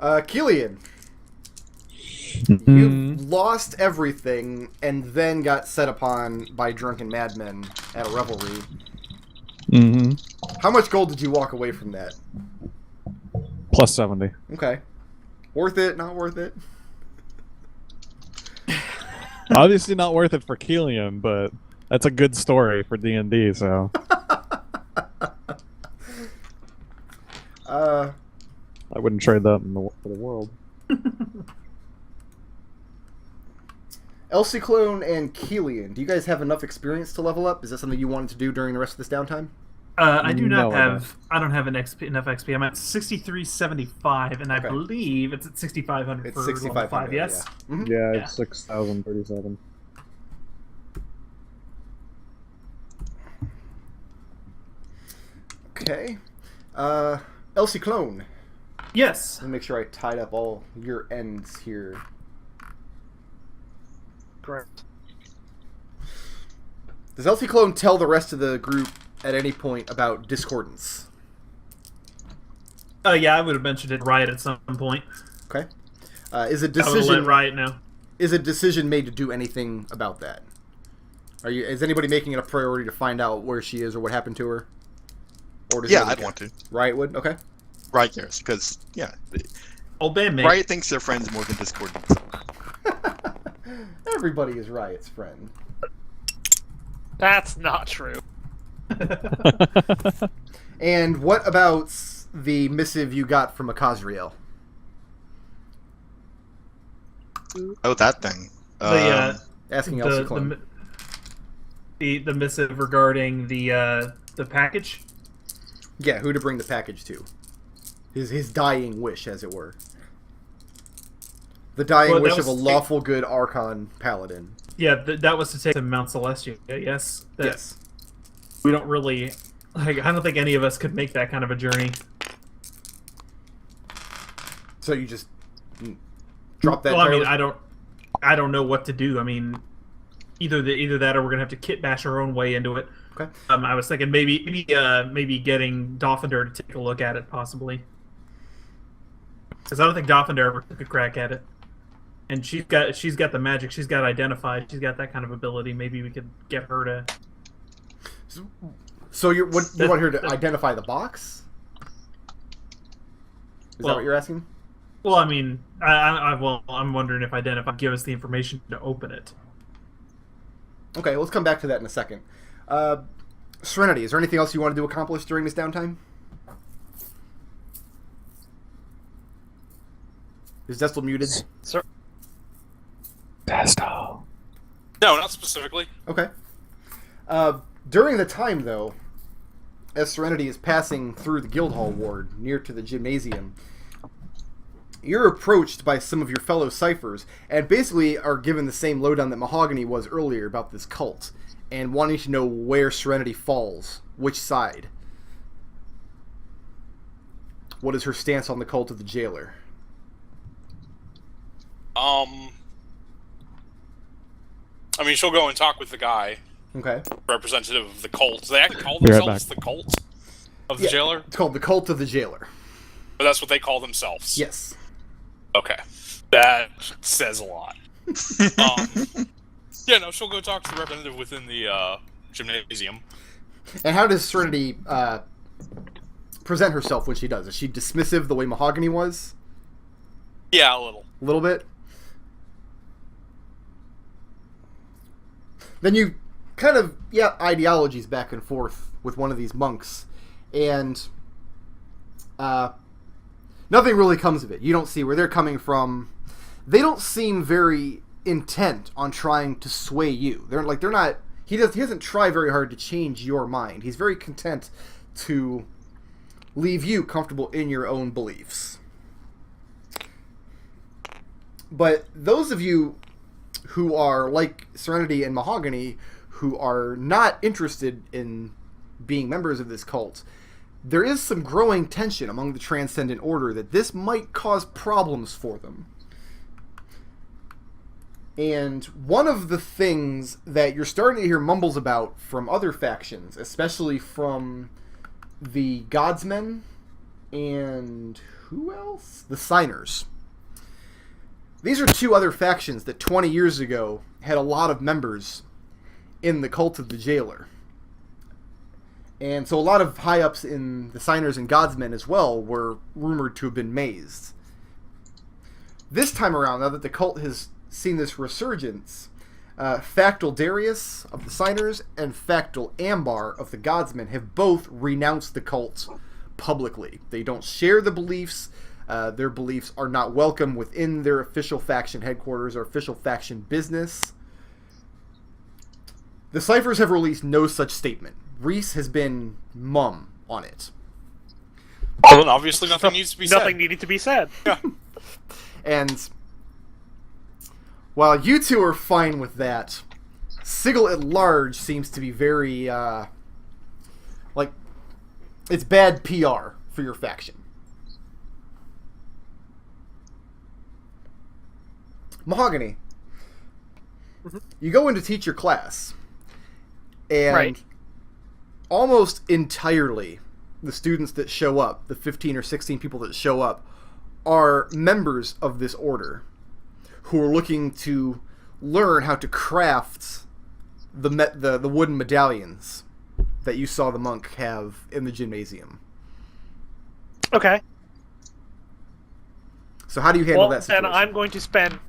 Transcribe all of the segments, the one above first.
Kelian, you lost everything and then got set upon by drunken madmen at a revelry. Mm-hmm. How much gold did you walk away from that? Plus 70. Okay. Worth it, not worth it? Obviously not worth it for Kelian, but that's a good story for D&D, so... I wouldn't trade that for the world. Ciclon and Kelian, do you guys have enough experience to level up? Is that something you wanted to do during the rest of this downtime? I do not have. I don't have enough XP. I'm at 6375, and I believe it's at 6500 it's for 6500, level 5. Yes. Yeah, mm-hmm. Yeah, it's 6037. Okay. Ciclon. Yes. Let me make sure I tied up all your ends here. Correct. Does Ciclon tell the rest of the group at any point about discordance? Yeah, I would have mentioned it Riot at some point. Okay. Is a I would let decision Riot know. Is a decision made to do anything about that? Is anybody making it a priority to find out where she is or what happened to her? Or does I'd want to. Riot would? Okay. Riot cares, because, Obey me. Riot thinks they're friends more than Discord. Everybody is Riot's friend. That's not true. And what about the missive you got from Akazriel? Oh, that thing. Asking Ciclon. The missive regarding the package. Yeah, who to bring the package to. His dying wish, as it were. The dying wish of a lawful good Archon Paladin. Yeah, that was to take to Mount Celestia, yes? Yes. We don't really... I don't think any of us could make that kind of a journey. So you just drop that... Well, I mean, I don't know what to do. I mean, either that or we're going to have to kit bash our own way into it. Okay. I was thinking maybe getting Dolphinder to take a look at it, possibly. Because I don't think Dolphinder ever took a crack at it. And she's got the magic. She's got Identify. She's got that kind of ability. Maybe we could get her to. So you want her to identify the box? Is that what you're asking? Well, I mean, I'm wondering if Identify give us the information to open it. Okay, let's come back to that in a second. Serenity, is there anything else you wanted to accomplish during this downtime? Is Destil muted? Sir. Destil. No, not specifically. Okay. During the time, though, as Serenity is passing through the Guildhall ward near to the gymnasium, you're approached by some of your fellow ciphers and basically are given the same lowdown that Mahogany was earlier about this cult and wanting to know where Serenity falls, which side. What is her stance on the cult of the jailer? I mean, she'll go and talk with the guy. Okay. Representative of the cult. They actually call Be right themselves the cult of the jailer? It's called the cult of the jailer. But that's what they call themselves. Yes. Okay. That says a lot. Yeah, no, she'll go talk to the representative within the gymnasium. And how does Serenity present herself when she does? Is she dismissive the way Mahogany was? Yeah, a little. A little bit? Then you kind of, ideologies back and forth with one of these monks. And nothing really comes of it. You don't see where they're coming from. They don't seem very intent on trying to sway you. They're not... He doesn't try very hard to change your mind. He's very content to leave you comfortable in your own beliefs. But those of you who are like Serenity and Mahogany, who are not interested in being members of this cult, there is some growing tension among the Transcendent Order that this might cause problems for them. And one of the things that you're starting to hear mumbles about from other factions, especially from the Godsmen and who else? The Signers. These are two other factions that 20 years ago had a lot of members in the Cult of the Jailer. And so a lot of high-ups in the Signers and Godsmen as well were rumored to have been mazed. This time around, now that the cult has seen this resurgence, Factal Darius of the Signers and Factal Ambar of the Godsmen have both renounced the cult publicly. They don't share the beliefs. Their beliefs are not welcome within their official faction headquarters or official faction business. The Ciphers have released no such statement. Reese has been mum on it. Well, then obviously nothing needs to be said. Nothing needed to be said. Yeah. And while you two are fine with that, Sigil at large seems to be very, like, it's bad PR for your faction. Mahogany, you go in to teach your class, and Right. almost entirely the students that show up, the 15 or 16 people that show up, are members of this order who are looking to learn how to craft the wooden medallions that you saw the monk have in the gymnasium. Okay. So how do you handle Well, that situation? then I'm going to spend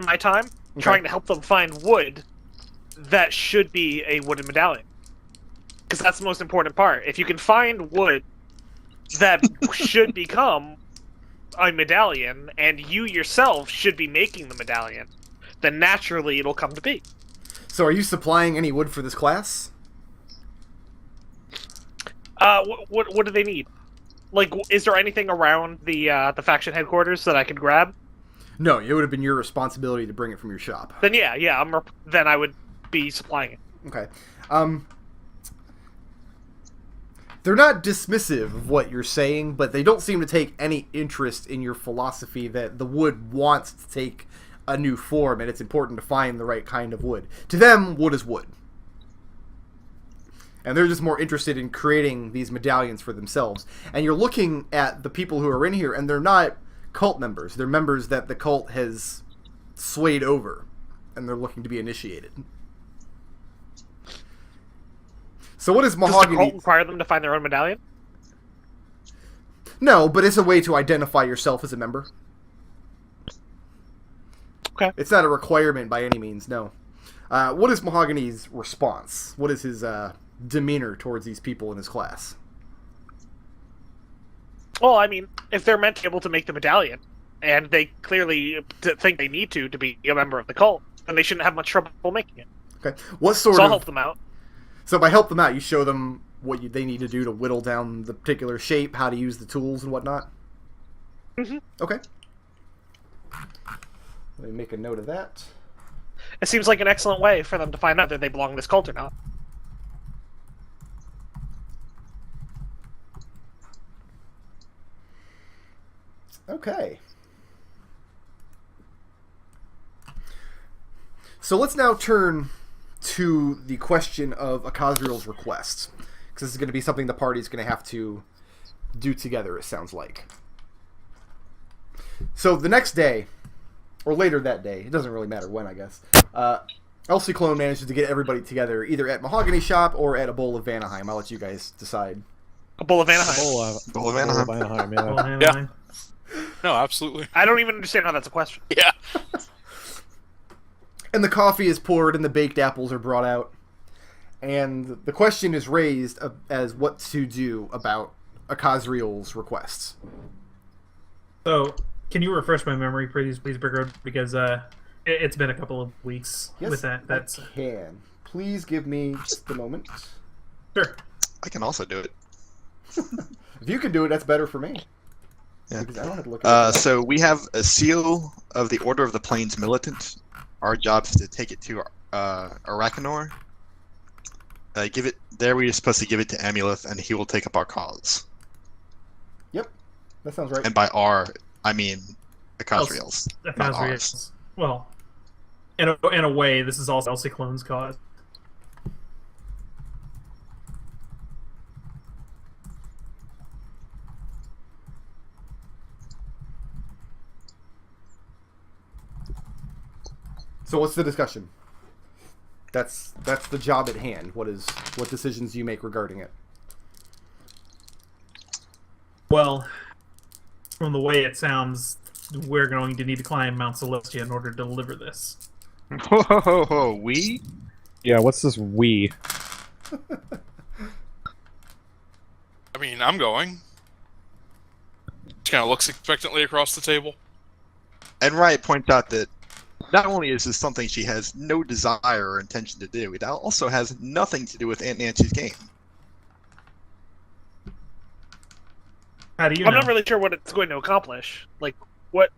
my time trying to help them find wood that should be a wooden medallion. Because that's the most important part. If you can find wood that should become a medallion, and you yourself should be making the medallion, then naturally it'll come to be. So are you supplying any wood for this class? What do they need? Like, is there anything around the faction headquarters that I could grab? No, it would have been your responsibility to bring it from your shop. Then yeah, then I would be supplying it. Okay. They're not dismissive of what you're saying, but they don't seem to take any interest in your philosophy that the wood wants to take a new form, and it's important to find the right kind of wood. To them, wood is wood. And they're just more interested in creating these medallions for themselves. And you're looking at the people who are in here, and they're not cult members. They're members that the cult has swayed over, and they're looking to be initiated. So what is Mahogany... Does the cult require them to find their own medallion? No, but it's a way to identify yourself as a member. Okay. It's not a requirement by any means, no. What is Mahogany's response? What is his demeanor towards these people in his class? Well, I mean, if they're meant to be able to make the medallion, and they clearly think they need to be a member of the cult, then they shouldn't have much trouble making it. Okay. What sort So I'll of... help them out. So by help them out, you show them what they need to do to whittle down the particular shape, how to use the tools and whatnot? Mm-hmm. Okay. Let me make a note of that. It seems like an excellent way for them to find out that they belong to this cult or not. Okay. So let's now turn to the question of Akazriel's request, because this is going to be something the party's going to have to do together, it sounds like. So the next day, or later that day, it doesn't really matter when, I guess, Ciclon manages to get everybody together, either at Mahogany Shop or at a bowl of Vanaheim. I'll let you guys decide. A bowl of Anaheim. Bowl of Anaheim. Anaheim, yeah. Yeah. No, absolutely. I don't even understand how that's a question. Yeah. And the coffee is poured and the baked apples are brought out. And the question is raised as what to do about Akazriel's requests. So, can you refresh my memory, please, Brigard? Because it's been a couple of weeks with that. That's I can. Please give me just a moment. sure. I can also do it. If you can do it, that's better for me. Yeah. Because I don't have to look it up. So we have a seal of the Order of the Plains Militant. Our job is to take it to Arakanor. Give it there. We're supposed to give it to Amuleth, and he will take up our cause. Yep, that sounds right. And by our, I mean Akazriel's, not ours. Akazriel's. Well, in a way, this is also Ciclon's cause. So what's the discussion? That's the job at hand. What decisions do you make regarding it? Well, from the way it sounds, we're going to need to climb Mount Celestia in order to deliver this. Ho ho ho ho, we? Yeah, what's this we? I mean, I'm going. She kind of looks expectantly across the table. And Riot points out that not only is this something she has no desire or intention to do, it also has nothing to do with Aunt Nancy's game. How do you I'm know? not really sure what it's going to accomplish. Like, what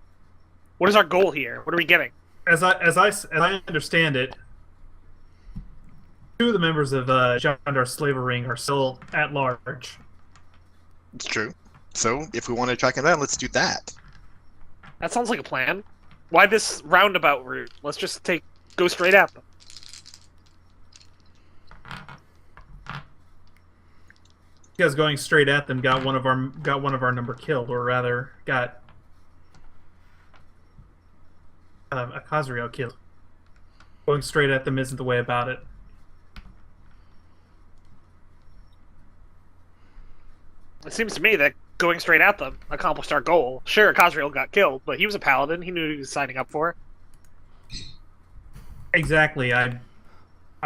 is our goal here? What are we getting? As I understand it, two of the members of Gendar's Slaver Ring are still at large. It's true. So, if we want to track them down, let's do that. That sounds like a plan. Why this roundabout route? Let's just go straight at them. Because going straight at them got one of our number killed, or rather, got a Khazriel killed. Going straight at them isn't the way about it. It seems to me that going straight at them accomplished our goal. Sure, Khazriel got killed, but he was a paladin. He knew what he was signing up for. Exactly. I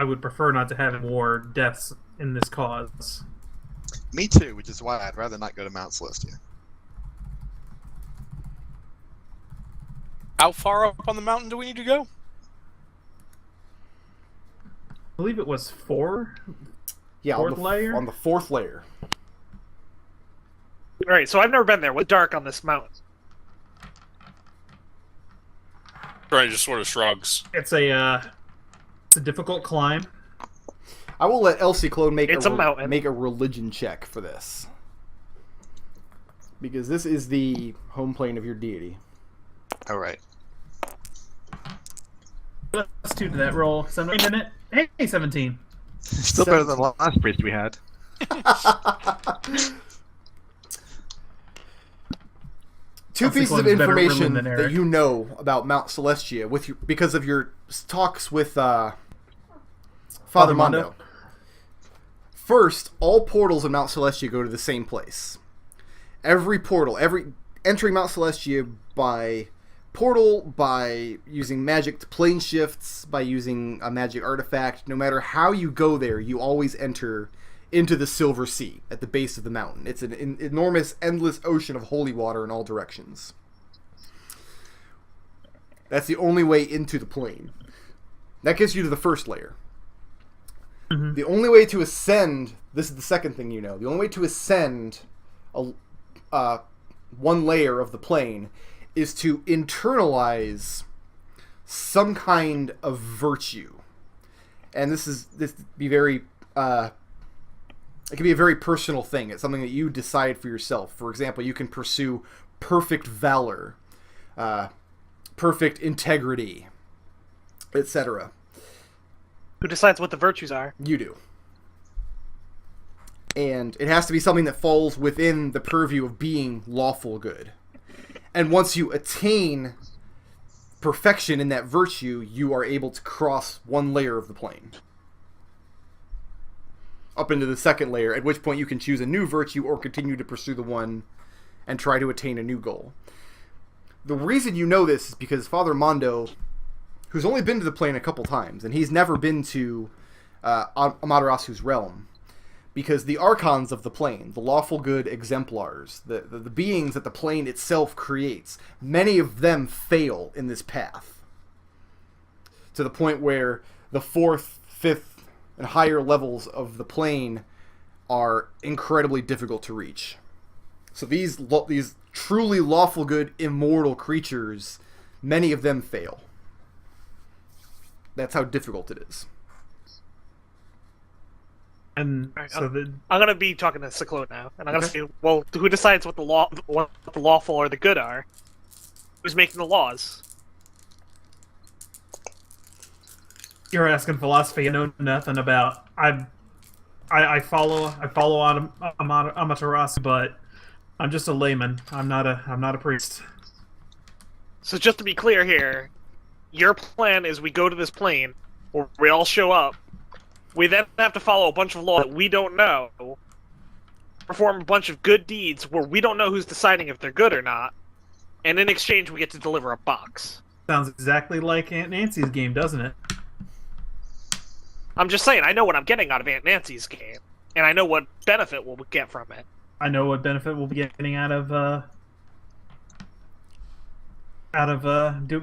would prefer not to have more deaths in this cause. Me too, which is why I'd rather not go to Mount Celestia. How far up on the mountain do we need to go? I believe it was 4. Yeah, Fourth layer? On the 4th layer. Alright, so I've never been there. What's dark on this mountain? Brian just sort of shrugs. It's a difficult climb. I will let Ciclon make It's a mountain. make a religion check for this, because this is the home plane of your deity. All right. Let's do that roll. 17 in it. Hey, 17. Still better than the last priest we had. Two pieces of Ciclon's better information than that Eric. you know about Mount Celestia because of your talks with Father Mondo. First, all portals in Mount Celestia go to the same place. Every portal, entering Mount Celestia by portal, by using magic to plane shifts, by using a magic artifact, no matter how you go there, you always enter into the Silver Sea at the base of the mountain. It's an enormous, endless ocean of holy water in all directions. That's the only way into the plane. That gets you to the first layer. Mm-hmm. The only way to ascend, this is the second thing you know, the only way to ascend one layer of the plane is to internalize some kind of virtue. And this be very it can be a very personal thing. It's something that you decide for yourself. For example, you can pursue perfect valor, perfect integrity, etc. Who decides what the virtues are? You do. And it has to be something that falls within the purview of being lawful good. And once you attain perfection in that virtue, you are able to cross one layer of the plane up into the second layer, at which point you can choose a new virtue or continue to pursue the one and try to attain a new goal. The reason you know this is because Father Mondo, who's only been to the plane a couple times, and he's never been to Amaterasu's realm, because the archons of the plane, the lawful good exemplars, the beings that the plane itself creates, many of them fail in this path, to the point where the 4th, 5th, and higher levels of the plane are incredibly difficult to reach. So these truly lawful good, immortal creatures, many of them fail. That's how difficult it is. And Right, so I'm gonna be talking to Ciclon now, and I'm gonna say, well, who decides what the lawful or the good are? Who's making the laws? you're asking philosophy I know nothing about. I follow Amaterasu, but I'm just a layman. I'm not a priest. So just to be clear here, your plan is we go to this plane, where we all show up. We then have to follow a bunch of laws that we don't know, perform a bunch of good deeds where we don't know who's deciding if they're good or not, and in exchange we get to deliver a box. Sounds exactly like Aunt Nancy's game, doesn't it? I'm just saying, I know what I'm getting out of Aunt Nancy's game, and I know what benefit we'll get from it. I know what benefit we'll be getting out of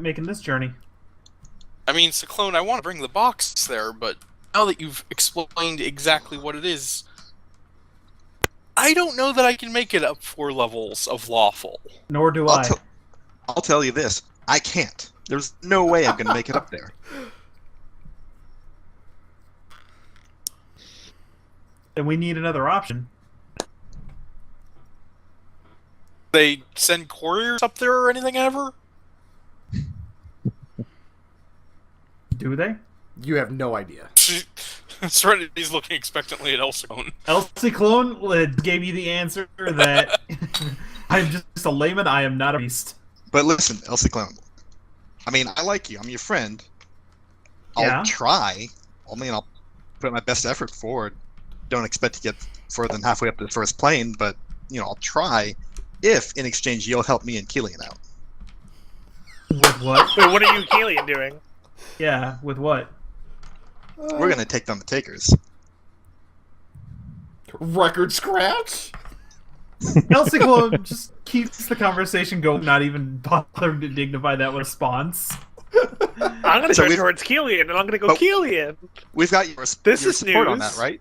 making this journey. I mean, Ciclon, I want to bring the box there, but now that you've explained exactly what it is, I don't know that I can make it up 4 levels of lawful. Nor do I. I'll tell you this. I can't. There's no way I'm going to make it up there. Then we need another option. They send couriers up there or anything ever? Do they? You have no idea. Serenity's looking expectantly at Elsiclone. Ciclon gave you the answer that I'm just a layman, I am not a beast. But listen, Ciclon. I mean, I like you. I'm your friend. I'll try. I mean, I'll put my best effort forward. Don't expect to get further than halfway up to the first plane, but, I'll try if, in exchange, you'll help me and Kelian out. With what? Wait, what are you and Kelian doing? Yeah, with what? We're going to take down the takers. Record scratch? Ciclon just keeps the conversation going, not even bothering to dignify that response. I'm going to turn towards Kelian, and I'm going to go, Kelian! We've got your support on that, right?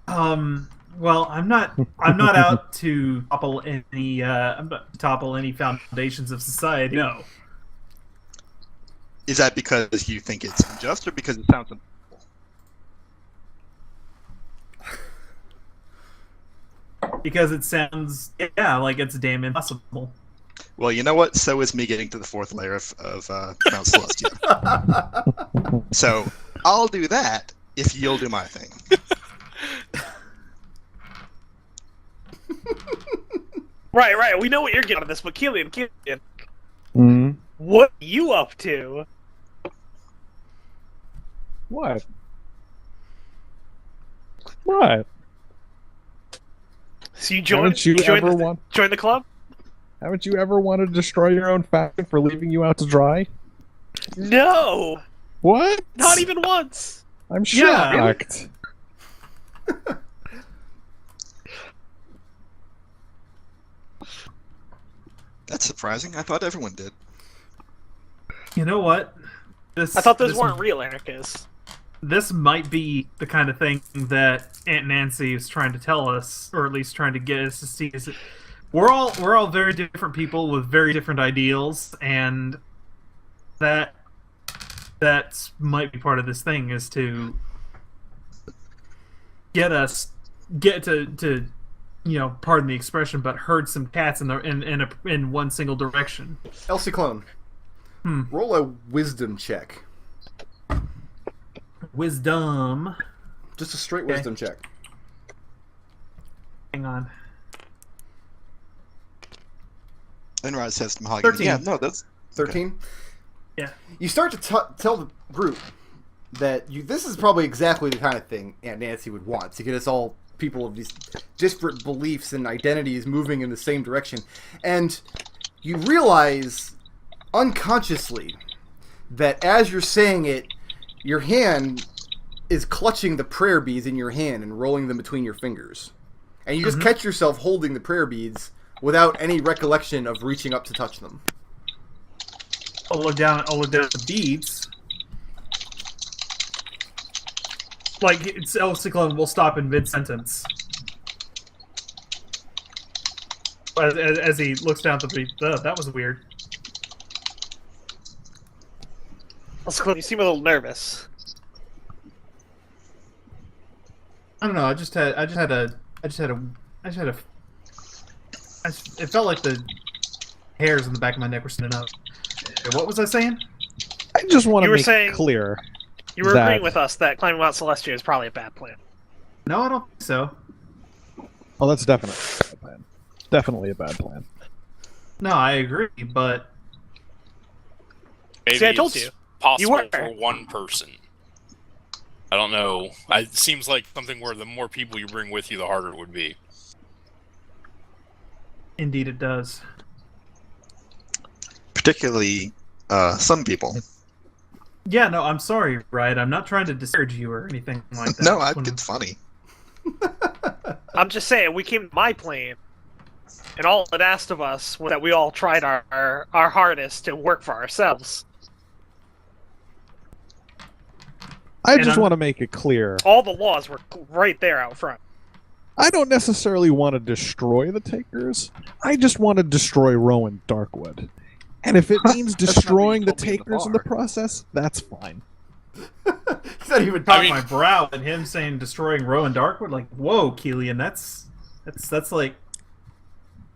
Well, I'm not out to topple any foundations of society. No. Is that because you think it's unjust, or because it sounds impossible? Because it sounds, like it's damn impossible. Well, you know what? So is me getting to the 4th layer of Mount Celestia. So I'll do that if you'll do my thing. Right. We know what you're getting out of this, but Kelian. Mm-hmm. What are you up to? What? What? So you join the club? Haven't you ever wanted to destroy your own faction for leaving you out to dry? No! What? Not even once! I'm shocked. That's surprising. I thought everyone did. You know what? I thought those weren't real anarchists. This might be the kind of thing that Aunt Nancy is trying to tell us, or at least trying to get us to see. Is we're all very different people with very different ideals, and that might be part of this thing, is to get to pardon the expression, but herd some cats in one single direction. Ciclon, roll a wisdom check. Wisdom. Just a straight wisdom check. Hang on. Enrod says Mahogany. 13. Yeah, no, that's 13. Okay. Yeah. You start to tell the group that this is probably exactly the kind of thing Aunt Nancy would want, to get us all people of these disparate beliefs and identities moving in the same direction. And you realize unconsciously that as you're saying it, your hand is clutching the prayer beads in your hand and rolling them between your fingers. And you just catch yourself holding the prayer beads without any recollection of reaching up to touch them. I'll look down at the beads. Like, Ciclon will stop in mid-sentence. As he looks down at the beads. That was weird. You seem a little nervous. I don't know. It felt like the hairs in the back of my neck were standing up. What was I saying? I just want to make saying, clear. You were agreeing with us that climbing Mount Celestia is probably a bad plan. No, I don't think so. Oh, that's definitely a bad plan. Definitely a bad plan. No, I agree, but Maybe See, I told it's you. possible were. for one person. I don't know. It seems like something where the more people you bring with you, the harder it would be. Indeed, it does. Particularly some people. Yeah, no, I'm sorry, Riot. I'm not trying to disparage you or anything like that. No, I think it's funny. I'm just saying, we came to my plane, and all it asked of us was that we all tried our hardest to work for ourselves. I And just I'm- want to make it clear. All the laws were right there out front. I don't necessarily want to destroy the Takers. I just want to destroy Rowan Darkwood. And if it means That's not what you destroying the told me in the Takers in the bar. process, that's fine. He's not even Talk talking. my brow and him saying destroying Rowan Darkwood. Like, whoa, Kelian, that's like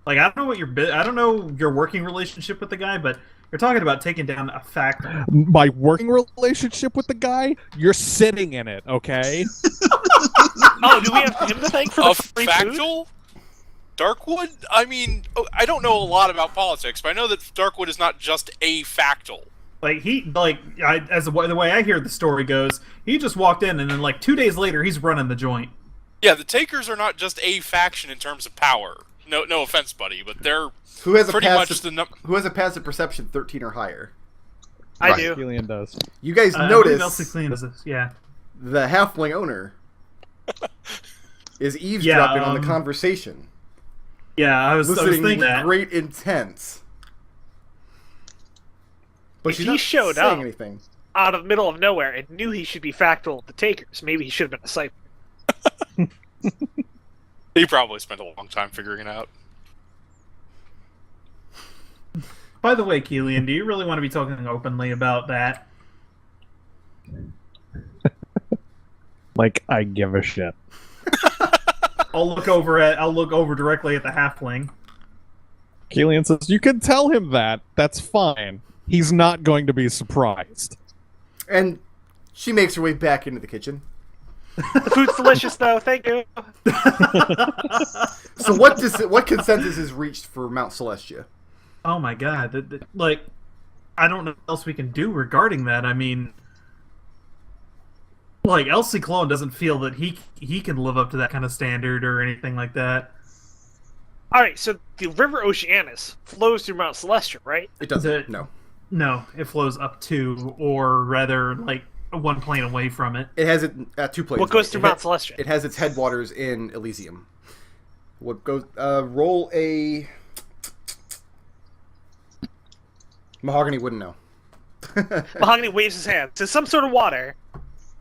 I don't know what I don't know your working relationship with the guy, but you're talking about taking down a factor. My working relationship with the guy, you're sitting in it, okay? Oh, do we have him to thank for the A free food? factual? Darkwood? I mean, I don't know a lot about politics, but I know that Darkwood is not just a factal. Like the way I hear the story goes, he just walked in and then like 2 days later he's running the joint. Yeah, the Takers are not just a faction in terms of power. No offense, buddy, but they're Who has a pretty much passive, the number. Who has a passive perception 13 or higher? I Right. do. Kelian does. You guys I believe notice Ciclon does this, yeah. the halfling owner is eavesdropping on the um, conversation, Yeah, I was listening thinking with that. great intent. But If she's he not showed saying up- anything. Out of the middle of nowhere and knew he should be factual with the takers. Maybe he should have been a cipher. He probably spent a long time figuring it out. By the way, Kelian, do you really want to be talking openly about that? Like, I give a shit. I'll look over directly at the halfling. Kelian says, you can tell him that. That's fine. He's not going to be surprised. And she makes her way back into the kitchen. The food's delicious, though. Thank you. So what consensus is reached for Mount Celestia? Oh my god, like, I don't know what else we can do regarding that. I mean, like, Ciclon doesn't feel that he can live up to that kind of standard or anything like that. All right, so the River Oceanus flows through Mount Celestia, right? It doesn't. The- No. No, it flows up to, or rather, like, one plane away from it. It has it at 2 planes. What goes through It Mount ha- Celestia? It has its headwaters in Elysium. What goes? Roll a. Mahogany wouldn't know. Mahogany waves his hand. To some sort of water.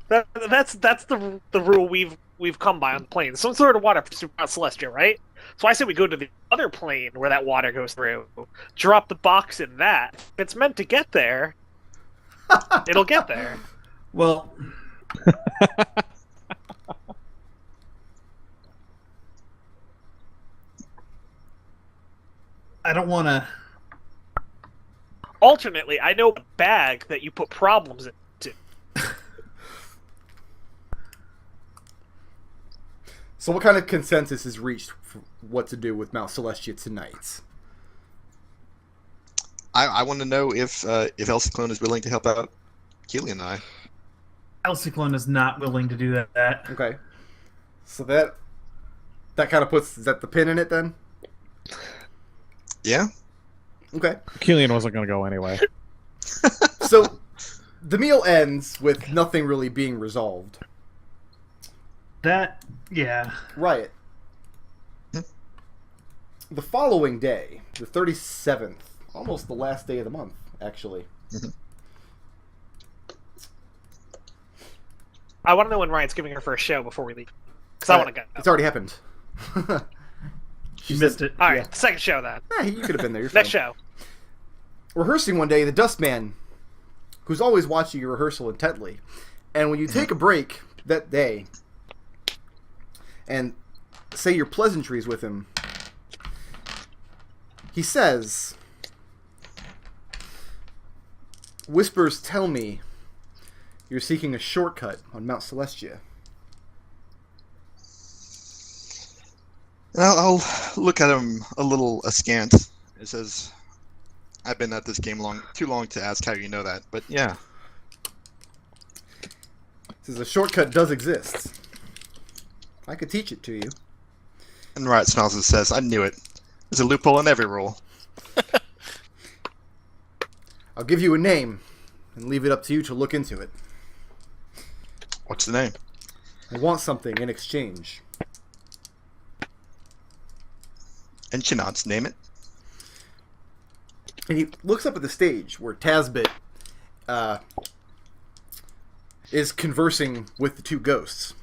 That's the rule we've come by on the plane. Some sort of water through Mount Celestia, right? So I say we go to the other plane where that water goes through. Drop the box in that. If it's meant to get there, it'll get there. Well, I don't want to. Alternately, I know a bag that you put problems into. So, what kind of consensus is reached for what to do with Mount Celestia tonight? I want to know if Ciclon is willing to help out Kelian and I. Ciclon is not willing to do that. Okay. So that kind of puts, is that the pin in it then? Yeah. Okay. Kelian wasn't going to go anyway. So the meal ends with nothing really being resolved. Yeah. Riot. Hmm? The following day, the 37th, almost the last day of the month, actually. I want to know when Ryan's giving her first show before we leave. Because I want to go. It's already happened. You missed it. All right, yeah. second show then. You could have been there. You're fine. Next show. Rehearsing one day, the Dustman, who's always watching your rehearsal intently, and when you take a break that day and say your pleasantries with him, he says, "Whispers tell me you're seeking a shortcut on Mount Celestia." And I'll look at him a little askance. It says, I've been at this game too long to ask how you know that, but yeah. Says a shortcut does exist. I could teach it to you. And Riot smiles and says, I knew it. There's a loophole in every rule. I'll give you a name and leave it up to you to look into it. What's the name? I want something in exchange. And she nods. Name it. And he looks up at the stage where Tazbit is conversing with the two ghosts.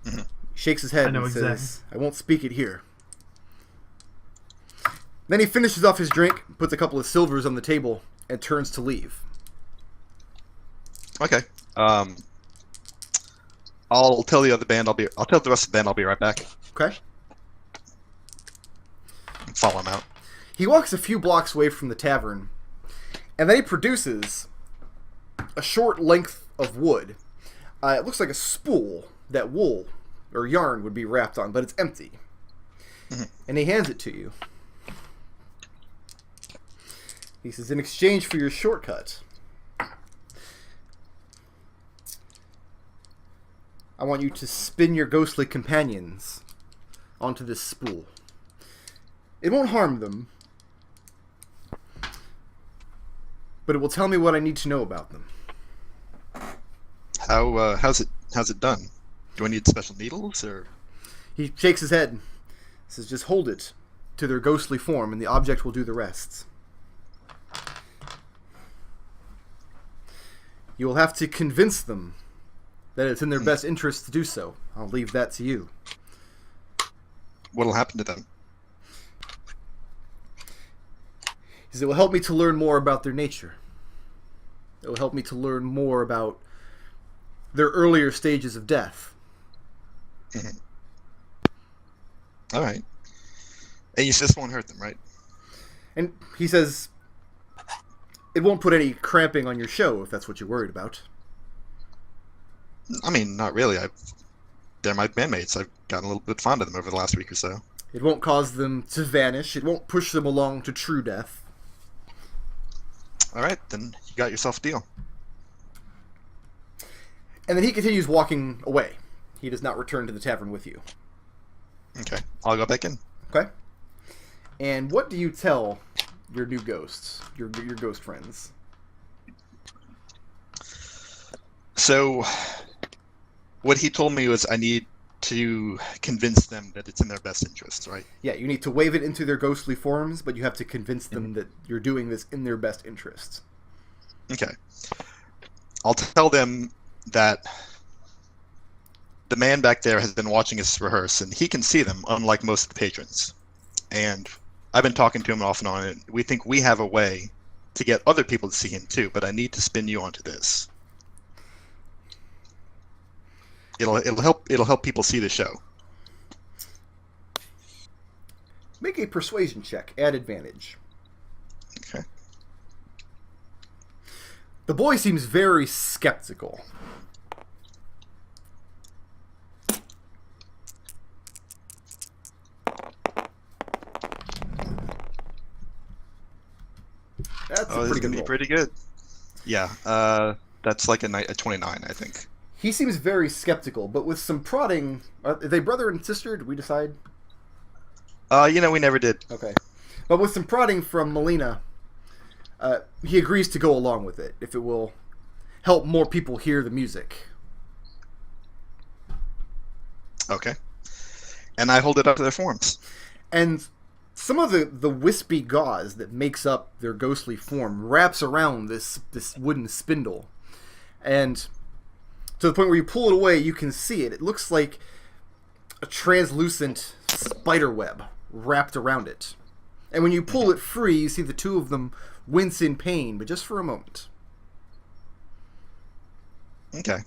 Mm-hmm. Shakes his head I know and exactly. says, I won't speak it here. Then he finishes off his drink, puts a couple of silvers on the table, and turns to leave. Okay. I'll tell the other band I'll tell the rest of the band I'll be right back. Okay? Follow him out. He walks a few blocks away from the tavern, and then he produces a short length of wood. It looks like a spool that wool or yarn would be wrapped on, but it's empty. Mm-hmm. And he hands it to you. He says, in exchange for your shortcut, I want you to spin your ghostly companions onto this spool. It won't harm them, but it will tell me what I need to know about them. How's it done? Do I need special needles or? He shakes his head, says, just hold it to their ghostly form and the object will do the rest. You will have to convince them that it's in their best interest to do so. I'll leave that to you. What'll happen to them? He says, it will help me to learn more about their nature. It will help me to learn more about their earlier stages of death. Mm-hmm. All right. And you just won't hurt them, right? And he says, it won't put any cramping on your show if that's what you're worried about. I mean, not really. They're my bandmates. I've gotten a little bit fond of them over the last week or so. It won't cause them to vanish. It won't push them along to true death. All right, then you got yourself a deal. And then he continues walking away. He does not return to the tavern with you. Okay, I'll go back in. Okay? And what do you tell your new ghosts, your ghost friends? So, what he told me was I need to convince them that it's in their best interests, right? Yeah, you need to wave it into their ghostly forms, but you have to convince them that you're doing this in their best interests. Okay. I'll tell them that the man back there has been watching us rehearse, and he can see them, unlike most of the patrons. And I've been talking to him off and on, and we think we have a way to get other people to see him too, but I need to spin you onto this. It'll help people see the show. Make a persuasion check at advantage. Okay. The boy seems very skeptical. That's Oh, this is gonna be pretty good. Yeah, that's like a 29, I think. He seems very skeptical, but with some prodding... Are they brother and sister? Did we decide? We never did. Okay. But with some prodding from Melina, he agrees to go along with it, if it will help more people hear the music. Okay. And I hold it up to their forms. And some of the wispy gauze that makes up their ghostly form wraps around this wooden spindle. And to the point where you pull it away, you can see it. It looks like a translucent spider web wrapped around it. And when you pull it free, you see the two of them wince in pain, but just for a moment. Okay.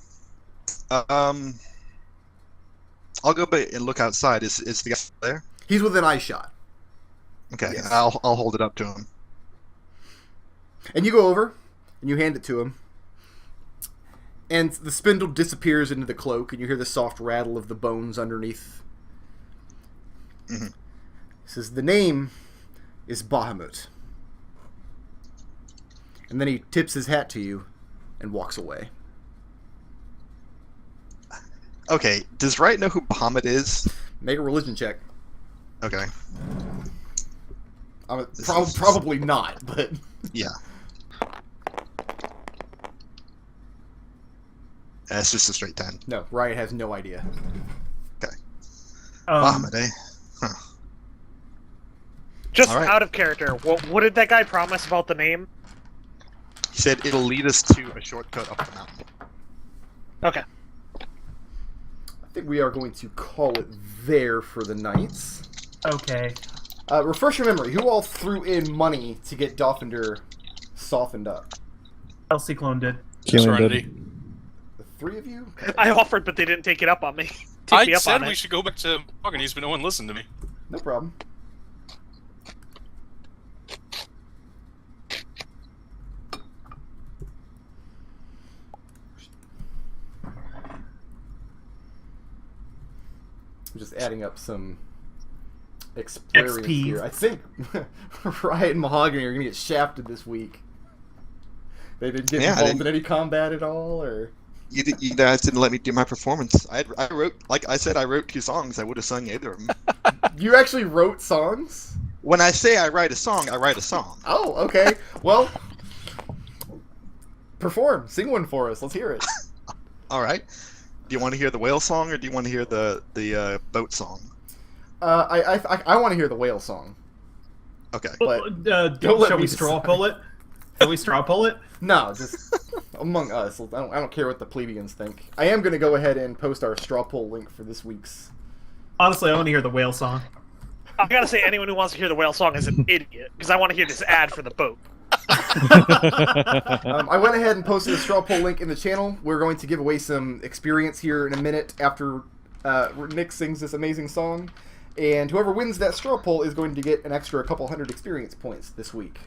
I'll go back and look outside. Is the guy there? He's within eye shot. Okay. Yes. I'll hold it up to him. And you go over, and you hand it to him. And the spindle disappears into the cloak, and you hear the soft rattle of the bones underneath. Mm-hmm. He says, the name is Bahamut. And then he tips his hat to you and walks away. Okay, does Riot know who Bahamut is? Make a religion check. Okay. Probably not, but... Yeah. That's just a straight 10. No, Riot has no idea. Bahamut, eh? Huh. Just All right. out of character, what did that guy promise about the name? He said it'll lead us to a shortcut up the mountain. Okay. I think we are going to call it there for the night. Okay. Refresh your memory. Who all threw in money to get Dolphinder softened up? Ciclon did. Kelian Serenity. did. The three of you? I offered, but they didn't take it up on me. Take me I up said on we it. should go back to Mahogany's, but no one listened to me. No problem. I'm just adding up some experience XP. here. I think Riot and Mahogany are going to get shafted this week. They didn't get Yeah, I involved didn't- in any combat at all, or... You guys didn't let me do my performance. I wrote, like I said, I wrote 2 songs. I would have sung either of them. You actually wrote songs? When I say I write a song, I write a song. Oh, okay. Well, perform. Sing one for us. Let's hear it. All right. Do you want to hear the whale song, or do you want to hear the boat song? I want to hear the whale song. Okay. But don't don't let shall me we straw decide. pull it? Shall we straw pull it? No, just among us. I don't care what the plebeians think. I am going to go ahead and post our straw poll link for this week's. Honestly, I want to hear the whale song. I gotta say, anyone who wants to hear the whale song is an idiot, because I want to hear this ad for the boat. I went ahead and posted a straw poll link in the channel. We're going to give away some experience here in a minute after Nich sings this amazing song. And whoever wins that straw poll is going to get an extra couple hundred experience points this week.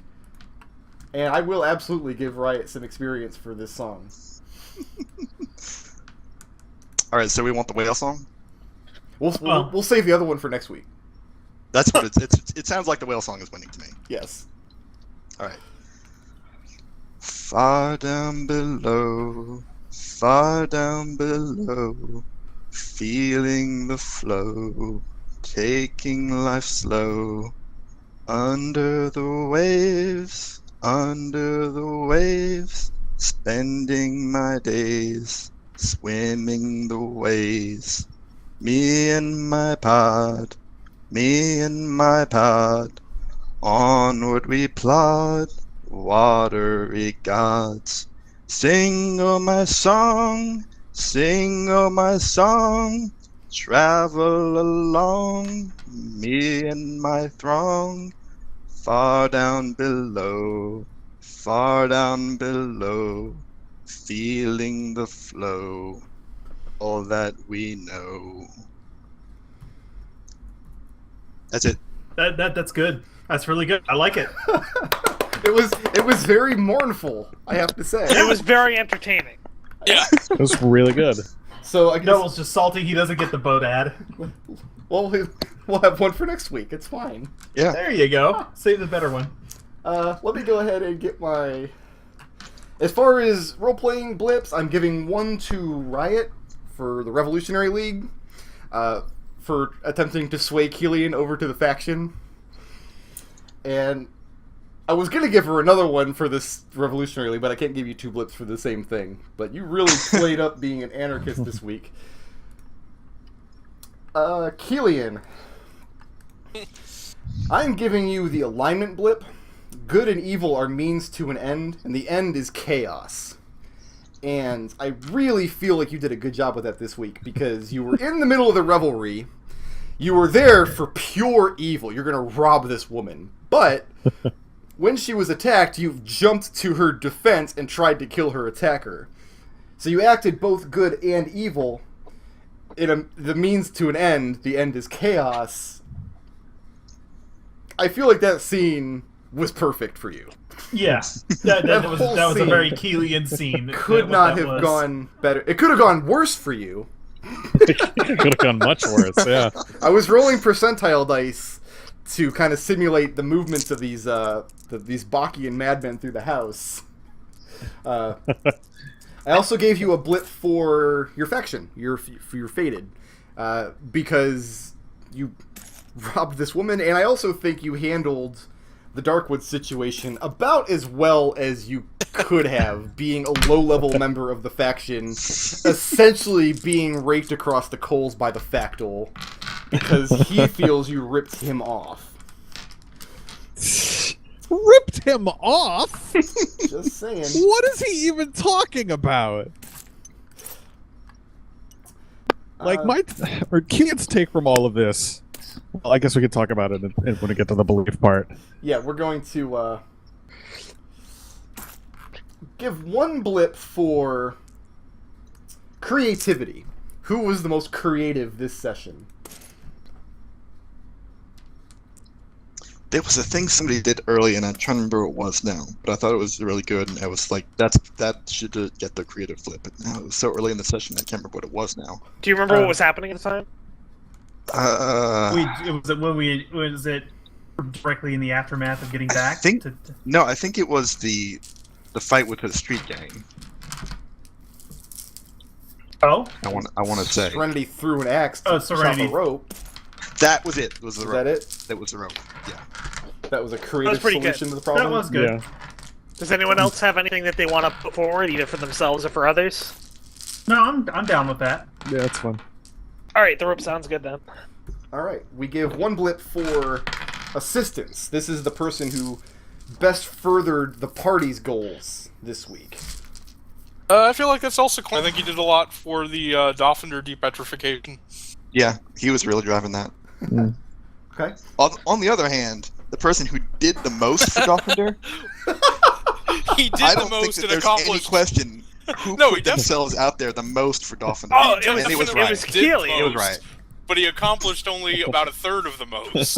And I will absolutely give Riot some experience for this song. All right. So we want the whale song. We'll save the other one for next week. That's what it sounds like the whale song is winning to me. Yes. All right. Far down below, feeling the flow, taking life slow, under the waves, spending my days, swimming the ways, me and my pod, onward we plod, watery gods. Sing, oh my song, travel along, me and my throng, far down below, feeling the flow, all that we know. That's it. That's good. That's really good. I like it. It was very mournful, I have to say. It was very entertaining. Yeah. It was really good. So I guess Noel's just salty he doesn't get the boat ad. we'll have one for next week. It's fine. Yeah. There you go. Save the better one. Let me go ahead and get my... As far as role-playing blips, I'm giving one to Riot for the Revolutionary League, for attempting to sway Kelian over to the faction. And I was going to give her another one for this Revolutionary League, but I can't give you 2 blips for the same thing. But you really played up being an anarchist this week. Kelian, I'm giving you the alignment blip. Good and evil are means to an end, and the end is chaos. And I really feel like you did a good job with that this week, because you were in the middle of the revelry. You were there for pure evil. You're going to rob this woman. But when she was attacked, you jumped to her defense and tried to kill her attacker. So you acted both good and evil. The means to an end, the end is chaos. I feel like that scene was perfect for you. Yeah. That was whole a scene very Kelian scene. Could what not that have was. gone better. It could have gone worse for you. It could have gone much worse, yeah. I was rolling percentile dice to kind of simulate the movements of these Bachian madmen through the house. I also gave you a blip for your faction, for your fated, because you robbed this woman, and I also think you handled the Darkwood situation about as well as you could have, being a low-level member of the faction, essentially being raked across the coals by the Factol, because he feels you ripped him off. Ripped him off? Just saying. What is he even talking about? Like, Kelian's take from all of this. Well, I guess we could talk about it when we get to the belief part. Yeah, we're going to give one blip for creativity. Who was the most creative this session? There was a thing somebody did early, and I'm trying to remember what it was now, but I thought it was really good, and I was like, that should get the creative flip. But now it was so early in the session, I can't remember what it was now. Do you remember what was happening at the time? Was it directly in the aftermath of getting back? No, I think it was the fight with the street gang. Oh, I want to say Serenity threw an axe to chop Serenity. a rope. that was it. Was the rope? That it? That was the rope. Yeah. That was a creative pretty solution good. to the problem. that was good. Yeah. Does anyone else have anything that they want to put forward, either for themselves or for others? No, I'm down with that. Yeah, that's fun. Alright, the rope sounds good then. Alright, we give one blip for assistance. This is the person who best furthered the party's goals this week. I feel like that's also cool. I think he did a lot for the Dolphinder depetrification. Yeah, he was really driving that. Okay. On the other hand, the person who did the most for Dolphinder, He did I the don't think most that and there's any accomplished. question who No, he put definitely- themselves out there the most for Dolphinder. Oh, He it was and definitely it was right. did Kelian. It was most, right. But he accomplished only about a third of the most.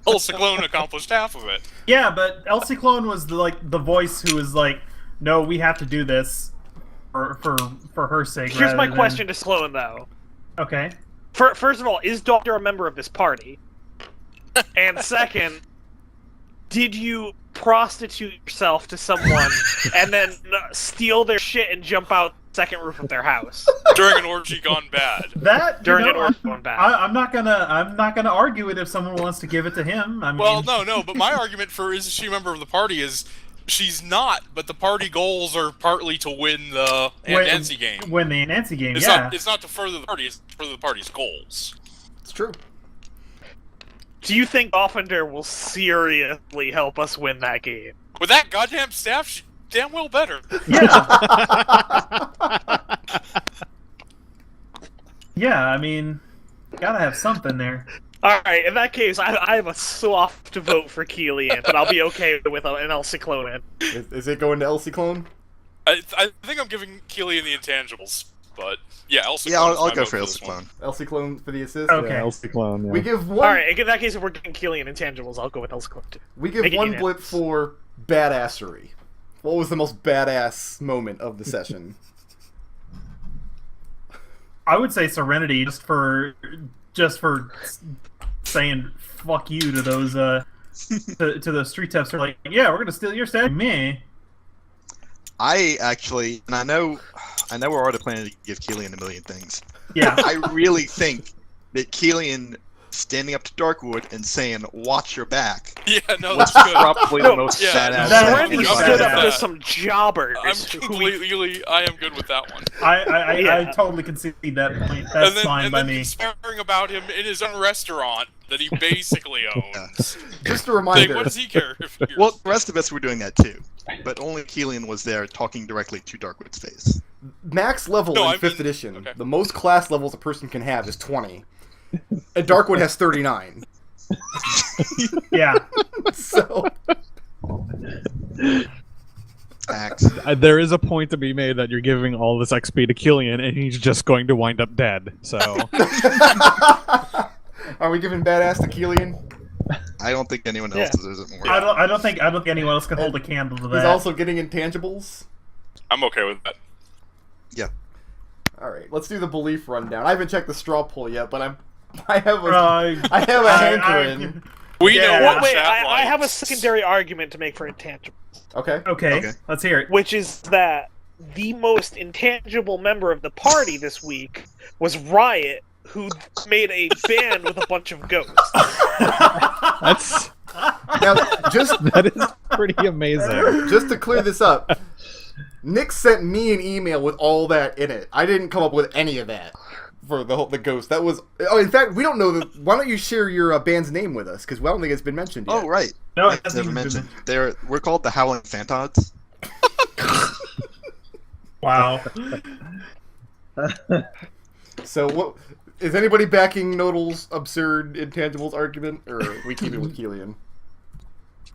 El Ciclon accomplished half of it. Yeah, but El Ciclon was the voice who was like, "No, we have to do this for her sake." Here's my rather than- question to Sloan, though. Okay. First of all, is Doctor a member of this party? And second, did you prostitute yourself to someone and then steal their shit and jump out the second roof of their house During an orgy gone bad. That during an I'm, orgy going back? I'm not gonna argue it if someone wants to give it to him. I mean, Well, no, but my argument for is she a member of the party is she's not, but the party goals are partly to win the Nancy game. Win the Nancy game. It's Yeah. not to further the party, it's to further the party's goals. It's true. Do you think Offender will seriously help us win that game? With that goddamn staff, she damn well better. Yeah. Yeah. I mean, gotta have something there. Alright, in that case, I have a soft vote for Kelian, but I'll be okay with an El Ciclone. Is it going to Elsie Clone? I think I'm giving Kelian the intangibles, but yeah, Elsa. Yeah, I'll go for Elsa Clone. Elsie Clone for the assist? Okay. Yeah, Elsie Clone, yeah. We give one. Alright, in that case, if we're getting Kelian intangibles, I'll go with El Ciclone too. We give Make it one unanimous. blip for badassery. What was the most badass moment of the session? I would say Serenity just for saying fuck you to those to those street toughs who are like, yeah, we're gonna steal your staff. Me. I actually, and I know we're already planning to give Kelian a million things. Yeah. I really think that Kelian standing up to Darkwood and saying, "Watch your back," Yeah, no, was that's good. probably the most Yeah, badass. that- thing Serenity Randy I've stood ever up done. to some jobbers. I'm who we- completely, I am good with that one. I Yeah. totally concede that point. That's fine by me. Conspiring about him in his own restaurant that he basically owns. Just a Like, reminder. what does he care if you're... Well, the rest of us were doing that too, but only Kelian was there talking directly to Darkwood's face. Max level No, in I 5th mean- edition, okay. the most class levels a person can have is 20. And Darkwood has 39. Yeah. So, Facts. There is a point to be made that you're giving all this XP to Kelian, and he's just going to wind up dead. So are we giving badass to Kelian? I don't think anyone else Yeah. deserves it more. I don't think anyone else can hold a candle to He's that. also getting intangibles. I'm okay with that. All right, let's do the belief rundown. I haven't checked the straw poll yet, but I have a I hankering. We Yeah. know Well, what Wait, chat I have a likes. secondary argument to make for intangible, Okay. Okay, let's hear it. which is that the most intangible member of the party this week was Riot, who made a band with a bunch of ghosts. That's Now, just that is pretty amazing. just to clear this up, Nick sent me an email with all that in it. I didn't come up with any of that for the ghost. That was. Oh, in fact, we don't know. Why don't you share your band's name with us? Because I don't think it's been mentioned yet. Oh, right. No, Yeah, it it's hasn't never even been mentioned. We're called the Howling Phantods. Wow. So, what is anybody backing Nodal's absurd intangibles argument, or are we keep it with Kelian?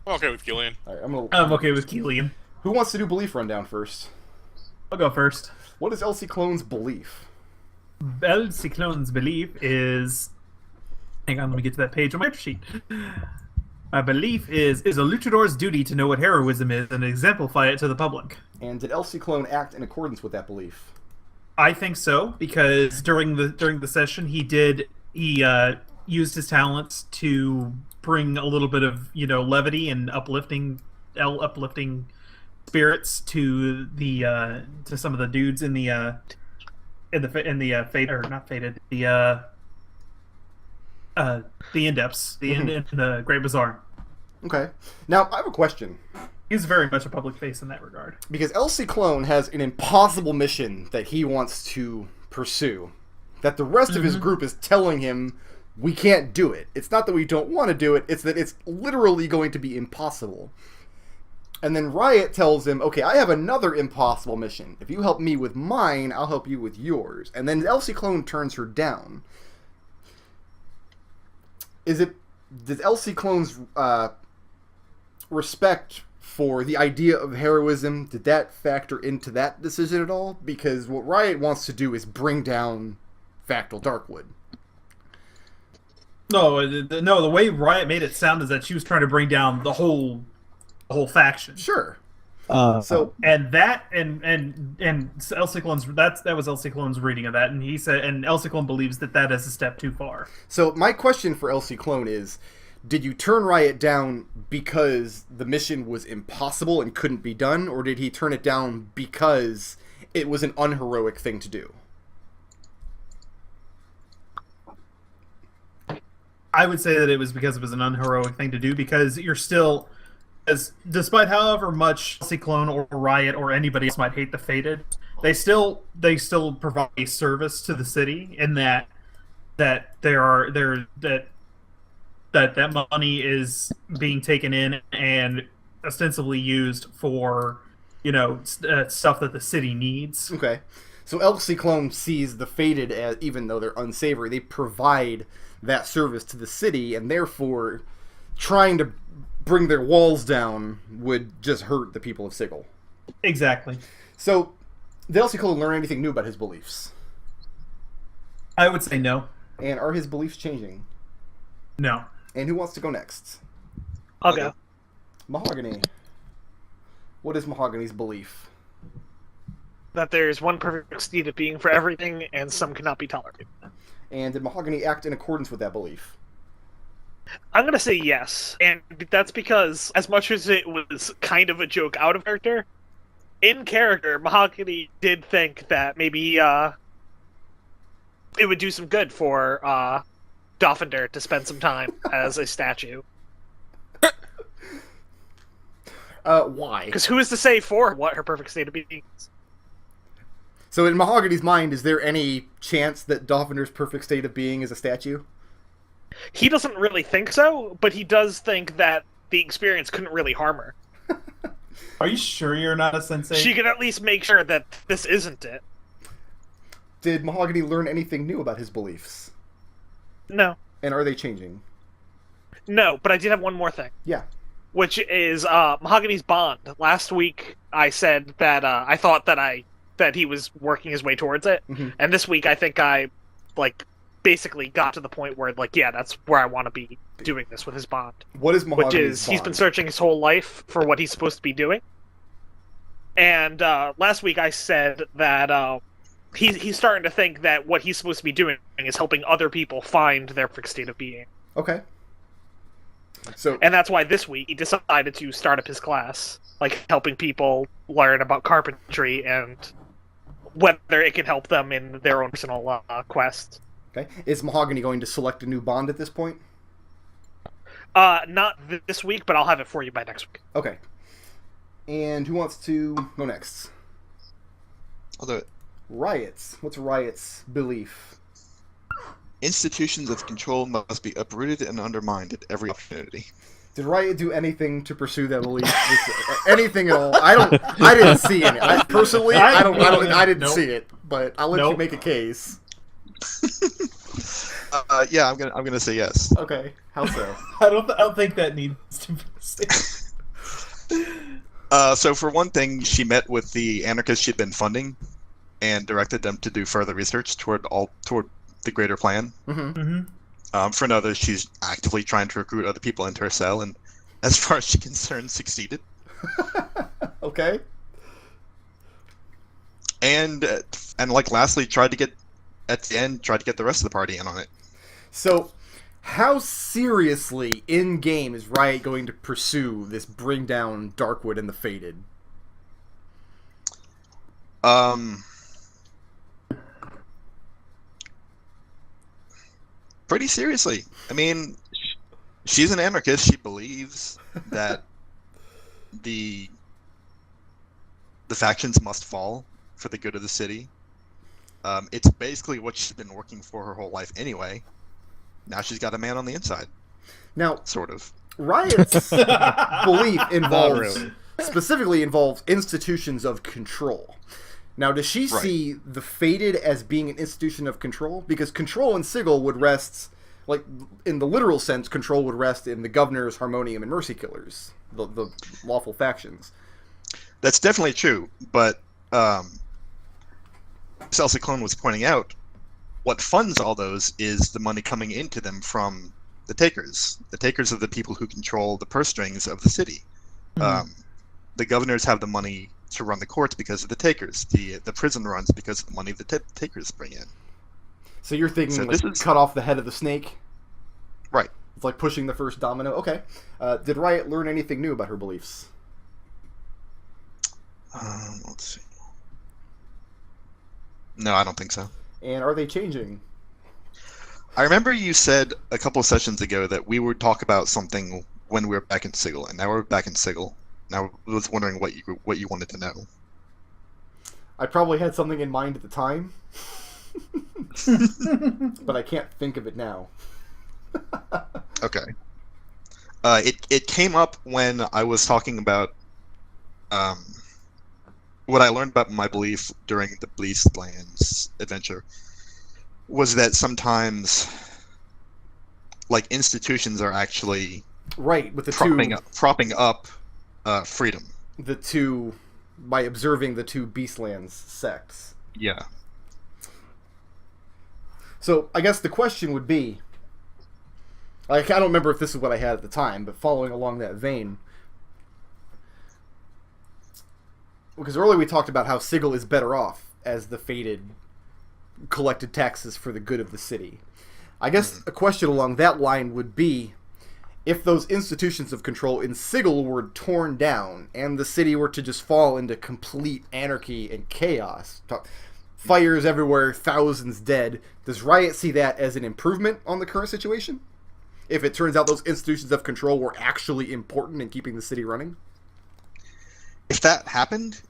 I'm okay with Kelian. All right, I'm gonna. I'm okay with Kelian. Who wants to do belief rundown first? I'll go first. What is Elsie Clone's belief? Ciclon's belief is... Hang on, let me get to that page on my sheet. My belief is a luchador's duty to know what heroism is and exemplify it to the public. And did Elsie Clone act in accordance with that belief? I think so, because during the session he used his talents to bring a little bit of levity and uplifting spirits to the to some of the dudes in the faded, or not faded, the in-depths, in the Great Bazaar. Okay. Now, I have a question. He's very much a public face in that regard. Because Elsie Clone has an impossible mission that he wants to pursue. That the rest of his group is telling him, we can't do it. It's not that we don't want to do it, it's that it's literally going to be impossible. And then Riot tells him, okay, I have another impossible mission. If you help me with mine, I'll help you with yours. And then Elsie Clone turns her down. Does Elsie Clone's respect for the idea of heroism, did that factor into that decision at all? Because what Riot wants to do is bring down Factal Darkwood. No, the way Riot made it sound is that she was trying to bring down the whole faction. Sure. So And Elsie Clone's that was Elsie Clone's reading of that, and he said, and Elsie Clone believes that is a step too far. So my question for Elsie Clone is, did you turn Riot down because the mission was impossible and couldn't be done, or did he turn it down because it was an unheroic thing to do? I would say that it was because it was an unheroic thing to do, because you're still, despite however much Ciclon or Riot or anybody else might hate the Fated, they still provide a service to the city in that money is being taken in and ostensibly used for stuff that the city needs. Okay. So Elsie Clone sees the Fated as, even though they're unsavory, they provide that service to the city, and therefore trying to bring their walls down would just hurt the people of Sigil. Exactly. So, did Elsie Clone learn anything new about his beliefs? I would say no. And are his beliefs changing? No. And who wants to go next? I'll go. Mahogany. What is Mahogany's belief? That there's one perfect state of being for everything, and some cannot be tolerated. And did Mahogany act in accordance with that belief? I'm gonna say yes, and that's because as much as it was kind of a joke out of character, in character, Mahogany did think that maybe it would do some good for Doffinder to spend some time as a statue. Why? Because who is to say for what her perfect state of being is? So in Mahogany's mind, is there any chance that Doffinder's perfect state of being is a statue? He doesn't really think so, but he does think that the experience couldn't really harm her. Are you sure you're not a sensei? She can at least make sure that this isn't it. Did Mahogany learn anything new about his beliefs? No. And are they changing? No, but I did have one more thing. Yeah. Which is Mahogany's bond. Last week I said that I thought that he was working his way towards it, and this week I think I basically got to the point where yeah, that's where I want to be doing this with his bond. What is Mahogany's Which is bond? he's been searching his whole life for what he's supposed to be doing, and last week I said that he's starting to think that what he's supposed to be doing is helping other people find their fixed state of being. Okay. So And that's why this week he decided to start up his class, like helping people learn about carpentry and whether it can help them in their own personal quest. okay, is Mahogany going to select a new bond at this point? Not this week, but I'll have it for you by next week. Okay. And who wants to go next? I'll do it. Riot's. What's Riot's belief? Institutions of control must be uprooted and undermined at every opportunity. Did Riot do anything to pursue that belief? Anything at all? I didn't see any. I didn't Nope. see it. But I'll let you Nope. make a case. Yeah, I'm gonna say yes. Okay. How so? I don't think that needs to be stated. So for one thing, she met with the anarchists she'd been funding, and directed them to do further research toward the greater plan. Mm-hmm. For another, she's actively trying to recruit other people into her cell, and as far as she's concerned, succeeded. Okay. And like lastly, tried to get the rest of the party in on it. So, how seriously in game is Riot going to pursue this bring down Darkwood and the Fated? Pretty seriously. I mean, she's an anarchist. She believes that the factions must fall for the good of the city. It's basically what she's been working for her whole life anyway. Now she's got a man on the inside. Now, Sort of. Riot's belief really. specifically involves institutions of control. Now, does she Right. see the Fated as being an institution of control? Because control in Sigil would rest, like, in the literal sense, control would rest in the Governors, Harmonium, and Mercy Killers, the lawful factions. That's definitely true, but Ciclon was pointing out, what funds all those is the money coming into them from the takers. The takers are the people who control the purse strings of the city. The governors have the money to run the courts because of the takers. The prison runs because of the money the takers bring in. So you're thinking, So like, this is- cut off the head of the snake? Right. It's like pushing the first domino. Okay. Did Riot learn anything new about her beliefs? Let's see. No, I don't think so. And are they changing? I remember you said a couple of sessions ago that we would talk about something when we were back in Sigil, and now we're back in Sigil. Now I was wondering what you wanted to know. I probably had something in mind at the time, but I can't think of it now. Okay. It came up when I was talking about what I learned about my belief during the Beastlands adventure was that sometimes, like, institutions are actually Right, with the propping up freedom. the two, by observing the two Beastlands sects. Yeah. So I guess the question would be, like, I don't remember if this is what I had at the time, but following along that vein, because earlier we talked about how Sigil is better off as the Fated collected taxes for the good of the city. I guess a question along that line would be, if those institutions of control in Sigil were torn down and the city were to just fall into complete anarchy and chaos, fires everywhere, thousands dead, does Riot see that as an improvement on the current situation? If it turns out those institutions of control were actually important in keeping the city running? If that happened,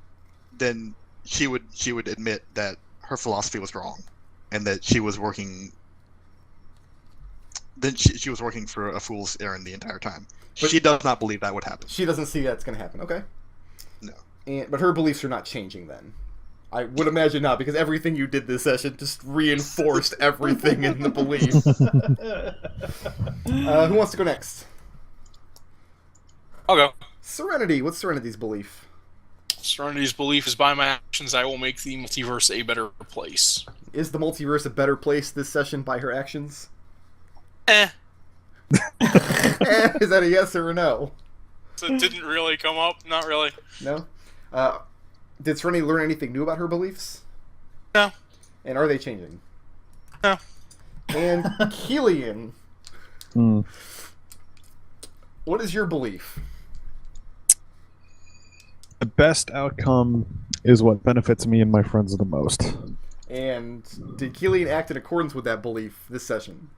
then she would admit that her philosophy was wrong, and that she was working. Then she was working for a fool's errand the entire time. But she does not believe that would happen. She doesn't see that's going to happen. Okay. No. But her beliefs are not changing then. I would imagine not, because everything you did this session just reinforced everything in the belief. Who wants to go next? I'll go. Serenity. What's Serenity's belief? Serenity's belief is by my actions I will make the multiverse a better place. Is the multiverse a better place this session by her actions? Eh. Is that a yes or a no? So it didn't really come up? Not really. No? Did Serenity learn anything new about her beliefs? No. And are they changing? No. And Kelian. What is your belief? The best outcome is what benefits me and my friends the most. And did Kelian act in accordance with that belief this session?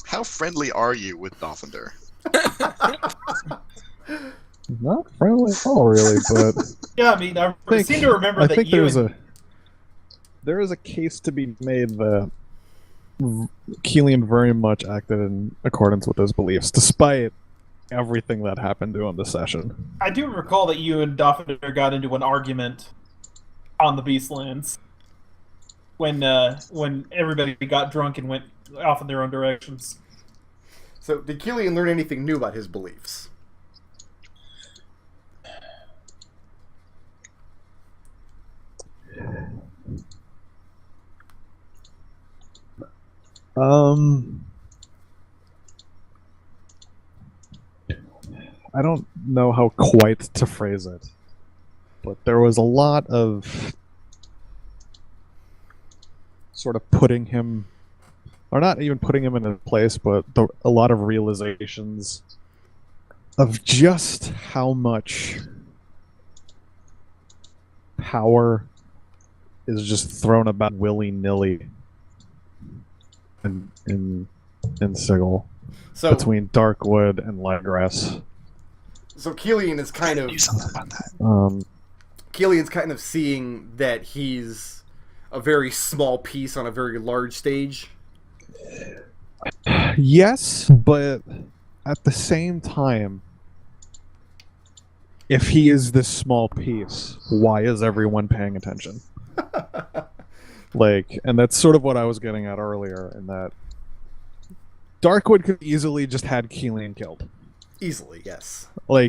How friendly are you with Dolphinder? Not friendly at all, really, but Yeah, I mean, I seem to remember that you there is a case to be made that Kelian very much acted in accordance with his beliefs, despite everything that happened to him this session. I do recall that you and Dolphinder got into an argument on the Beastlands when everybody got drunk and went off in their own directions. So, did Kelian learn anything new about his beliefs? I don't know how quite to phrase it, but there was a lot of sort of putting him, or not even putting him in a place, but a lot of realizations of just how much power is just thrown about willy-nilly in Sigil, So, between Darkwood and Lagras. so Kelian is kind of Do something about that. Kelian's kind of seeing that he's a very small piece on a very large stage. Yes, but at the same time, if he is this small piece, why is everyone paying attention? And that's sort of what I was getting at earlier, in that Darkwood could easily just had Kelian killed. Easily, yes.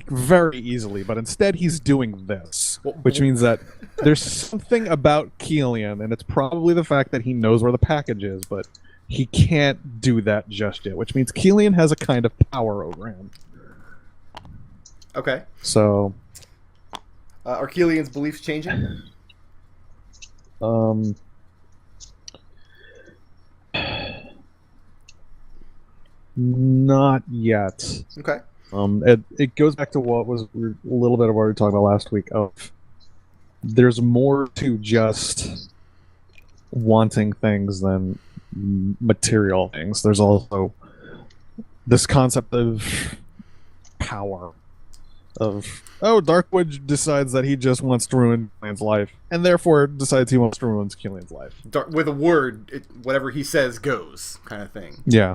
Very easily, but instead he's doing this, Well, which means that there's something about Kelian, and it's probably the fact that he knows where the package is, but he can't do that just yet, which means Kelian has a kind of power over him. Okay. So, Are Kelian's beliefs changing? Not yet. Okay. It goes back to what was a little bit of what we were talking about last week. Of there's more to just wanting things than material things. There's also this concept of power. Darkwood decides that he just wants to ruin Kelian's life, and therefore decides he wants to ruin Kelian's life. With a word, whatever he says goes, kind of thing. Yeah.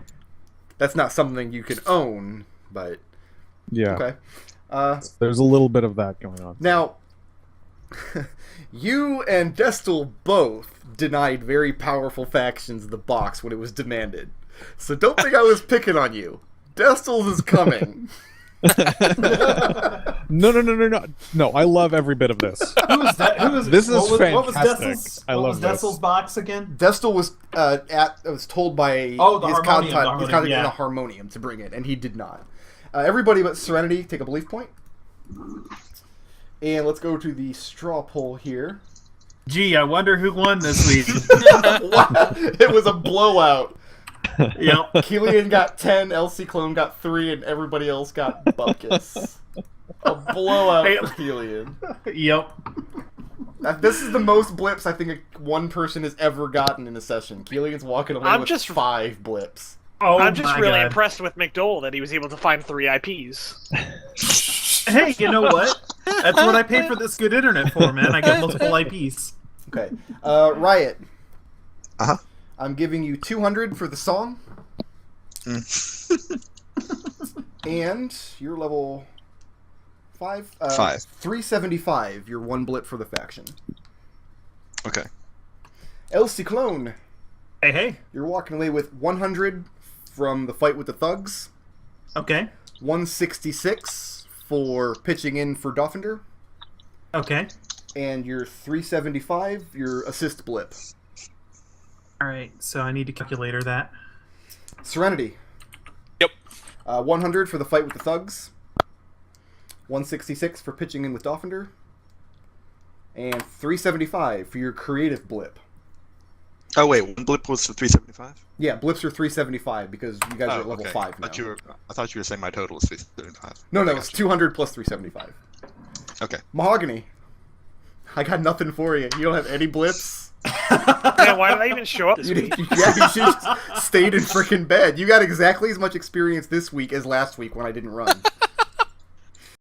That's not something you can own, but Yeah. okay. There's a little bit of that going on. Now, you and Destil both denied very powerful factions the box when it was demanded. So don't think I was picking on you. Destil's is coming. No, I love every bit of this. Who was that? Who was This is fantastic. What was fantastic. I love this. Destil's box again? Destil was told by The his Harmonium, contact yeah. in the Harmonium to bring it, and he did not. Everybody but Serenity take a belief point. And let's go to the straw poll here. Gee, I wonder who won this week. It was a blowout. Yep. Kelian got 10, Ciclon got 3, and everybody else got buckets. A blowout for Kelian. Yep. This is the most blips I think one person has ever gotten in a session. Kelian's walking away with 5 blips. Oh, I'm just really God. impressed with McDohl that he was able to find 3 IPs. Hey, you know what? That's what I paid for this good internet for, man. I get multiple IPs. Okay. Riot. Uh-huh. I'm giving you 200 for the song. And you're level 5? 5. 375. You're 1 blip for the faction. Okay. Ciclon. Hey. You're walking away with 100 from the fight with the thugs. Okay. 166 for pitching in for Dolphinder. Okay. And your 375, your assist blip. Alright, so I need to calculator that. Serenity. Yep. 100 for the fight with the thugs. 166 for pitching in with Dolphinder. And 375 for your creative blip. Oh wait, one blip was 375. Yeah, blips are 375 because you guys are at level 5 now. I thought you were saying my total was 375. No, I it's got you. 200 plus 375. Okay. Mahogany. I got nothing for you. You don't have any blips. Man, why did I even show up this week? Yeah, you should have stayed in freaking bed. You got exactly as much experience this week as last week when I didn't run.